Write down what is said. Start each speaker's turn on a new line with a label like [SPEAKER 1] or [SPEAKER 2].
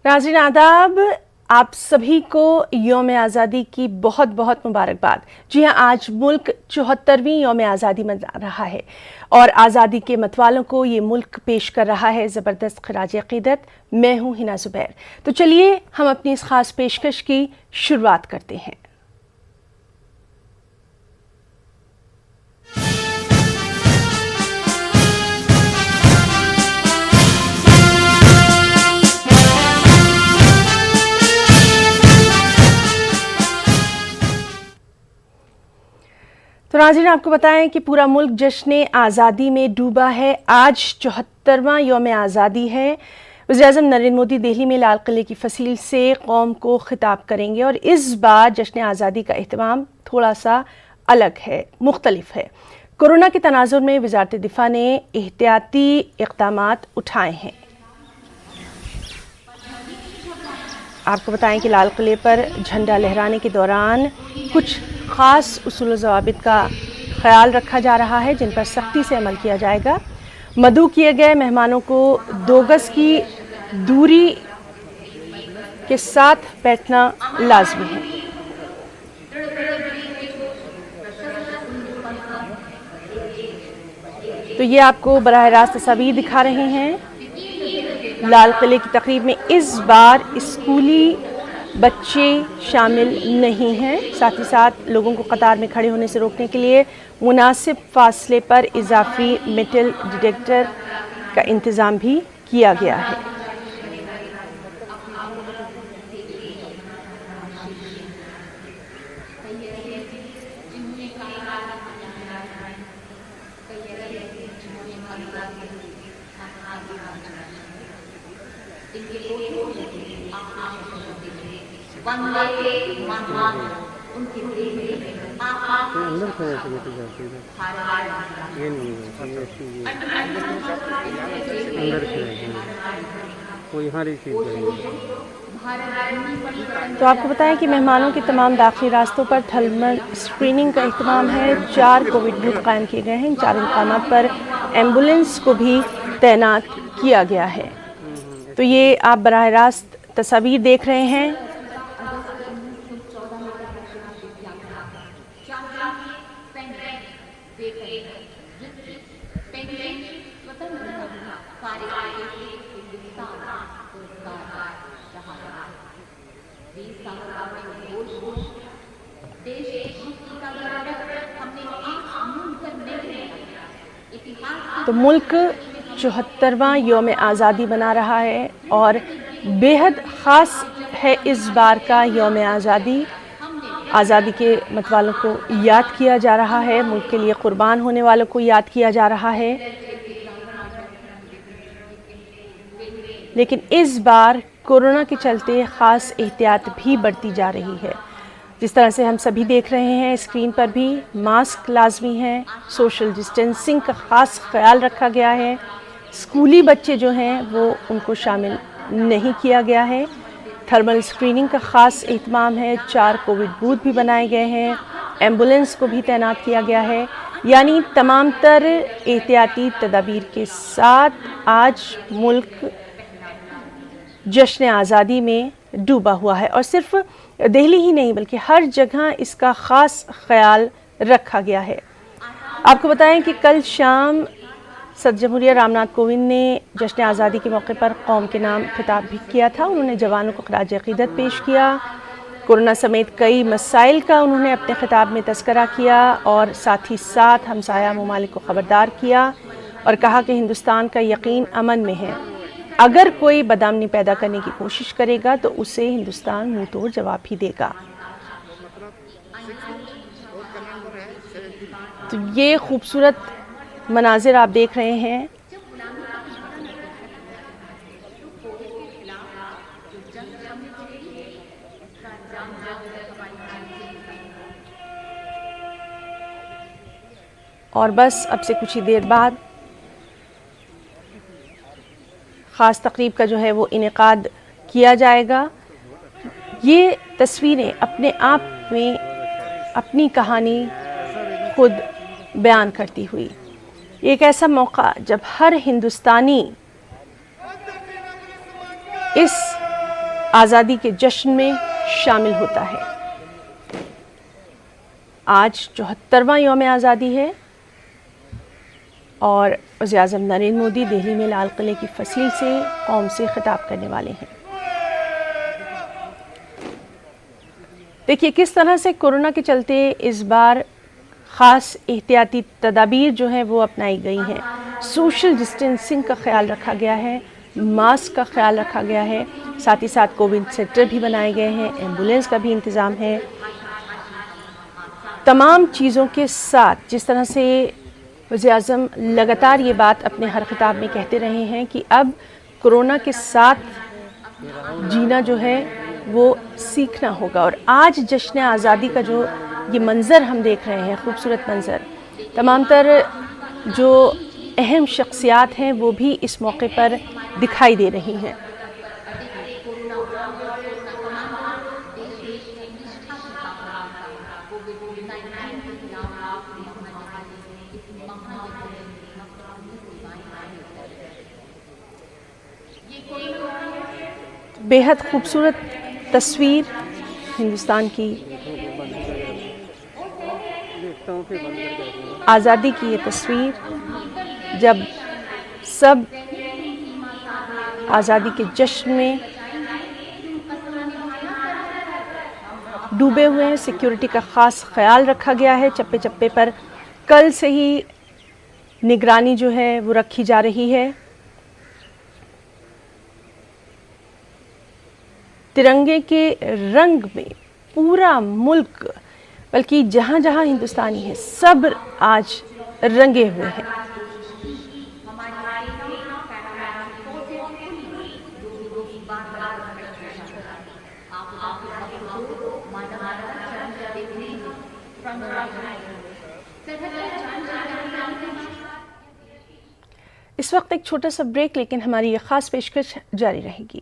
[SPEAKER 1] नाज़रीन आदाब, आप सभी को यौम आज़ादी की बहुत बहुत मुबारकबाद। जी हाँ, आज मुल्क 74वीं यौम आज़ादी मना रहा है और आज़ादी के मतवालों को ये मुल्क पेश कर रहा है ज़बरदस्त खराज अक़ीदत। मैं हूँ हिना ज़ुबैर। तो चलिए हम अपनी इस ख़ास पेशकश की शुरुआत करते हैं। तो नाज़रीन आपको बताएं कि पूरा मुल्क जश्न आज़ादी में डूबा है। आज 74वां यौम आज़ादी है। वज़ीर-ए-आज़म नरेंद्र मोदी दिल्ली में लाल किले की फसील से कौम को खिताब करेंगे और इस बार जश्न आज़ादी का एहतमाम थोड़ा सा अलग है, मुख्तलिफ है। कोरोना के तनाज़ुर में वज़ारत दिफ़ा ने एहतियाती इक़दामात उठाए हैं। आपको बताएं कि लाल किले पर झंडा लहराने के दौरान कुछ ख़ास उसूल ज़वाबित का ख्याल रखा जा रहा है जिन पर सख्ती से अमल किया जाएगा। मदऊ किए गए मेहमानों को 2 गज की दूरी के साथ बैठना लाजमी है। तो ये आपको बराह रास्त तस्वीर दिखा रहे हैं। लाल किले की तकरीब में इस बार स्कूली बच्चे शामिल नहीं हैं। साथ ही साथ लोगों को कतार में खड़े होने से रोकने के लिए मुनासिब फासले पर इजाफी मेटल डिटेक्टर का इंतज़ाम भी किया गया है।
[SPEAKER 2] अंदर खड़े से लेके जाते हैं, ये नहीं है, अंदर खड़े हैं वो यहाँ रिसीव करेंगे।
[SPEAKER 1] तो आपको बताएं कि मेहमानों के तमाम दाखिली रास्तों पर थर्मल स्क्रीनिंग का इहतमाम है। 4 कोविड बूथ कायम किए गए हैं। इन 4 मकामात पर एम्बुलेंस को भी तैनात किया गया है। तो ये आप बराह रास्त तस्वीर देख रहे हैं। तो मुल्क 74वां यौम आज़ादी मना रहा है और बेहद ख़ास है इस बार का यौम आज़ादी। आज़ादी के मतवालों को याद किया जा रहा है, मुल्क के लिए कुर्बान होने वालों को याद किया जा रहा है। लेकिन इस बार कोरोना के चलते ख़ास एहतियात भी बढ़ती जा रही है। जिस तरह से हम सभी देख रहे हैं स्क्रीन पर भी मास्क लाजमी है, सोशल डिस्टेंसिंग का ख़ास ख्याल रखा गया है। स्कूली बच्चे जो हैं वो उनको शामिल नहीं किया गया है। थर्मल स्क्रीनिंग का ख़ास एहतमाम है। 4 कोविड बूथ भी बनाए गए हैं। एम्बुलेंस को भी तैनात किया गया है। यानी तमाम तर एहतियाती तदाबीर के साथ आज मुल्क जश्न आज़ादी में डूबा हुआ है और सिर्फ दिल्ली ही नहीं बल्कि हर जगह इसका ख़ास ख्याल रखा गया है। आपको बताएं कि कल शाम सदर जमहूरिया रामनाथ कोविंद ने जश्न आज़ादी के मौके पर कौम के नाम खिताब भी किया था। उन्होंने जवानों को खराज अक़ीदत पेश किया। कोरोना समेत कई मसाइल का उन्होंने अपने खिताब में तज़किरा किया और साथ ही साथ हमसाया ममालिक को ख़बरदार किया और कहा कि हिंदुस्तान का यकीन अमन में है। अगर कोई बदअमनी पैदा करने की कोशिश करेगा तो उसे हिंदुस्तान मुंह तोड़ जवाब ही देगा। तो ये खूबसूरत मनाजिर आप देख रहे हैं। और बस अब से कुछ ही देर बाद ख़ास तकरीब का जो है वो इनेकाद किया जाएगा। ये तस्वीरें अपने आप में अपनी कहानी खुद बयान करती हुई एक ऐसा मौका जब हर हिंदुस्तानी इस आज़ादी के जश्न में शामिल होता है। आज 74वां यौम आज़ादी है और वज़ीर-ए-आज़म नरेंद्र मोदी दिल्ली में लाल किले की फसील से कौम से खिताब करने वाले हैं। देखिए किस तरह से कोरोना के चलते इस बार ख़ास एहतियाती तदाबीर जो हैं वो अपनाई गई हैं। सोशल डिस्टेंसिंग का ख्याल रखा गया है, मास्क का ख्याल रखा गया है, साथ ही साथ कोविड सेंटर भी बनाए गए हैं, एम्बुलेंस का भी इंतज़ाम है। तमाम चीज़ों के साथ जिस तरह से वज़ीर-ए-आज़म लगातार ये बात अपने हर खिताब में कहते रहे हैं कि अब कोरोना के साथ जीना जो है वो सीखना होगा। और आज जश्न आज़ादी का जो ये मंज़र हम देख रहे हैं, खूबसूरत मंज़र, तमाम तर जो अहम शख्सियात हैं वो भी इस मौके पर दिखाई दे रही हैं। बेहद खूबसूरत तस्वीर हिंदुस्तान की आज़ादी की, ये तस्वीर जब सब आज़ादी के जश्न में डूबे हुए हैं। सिक्योरिटी का ख़ास ख्याल रखा गया है, चप्पे चप्पे पर कल से ही निगरानी जो है वो रखी जा रही है। तिरंगे के रंग में पूरा मुल्क, बल्कि जहाँ जहाँ हिंदुस्तानी हैं सब आज रंगे हुए हैं। इस वक्त एक छोटा सा ब्रेक, लेकिन हमारी ये खास पेशकश जारी रहेगी।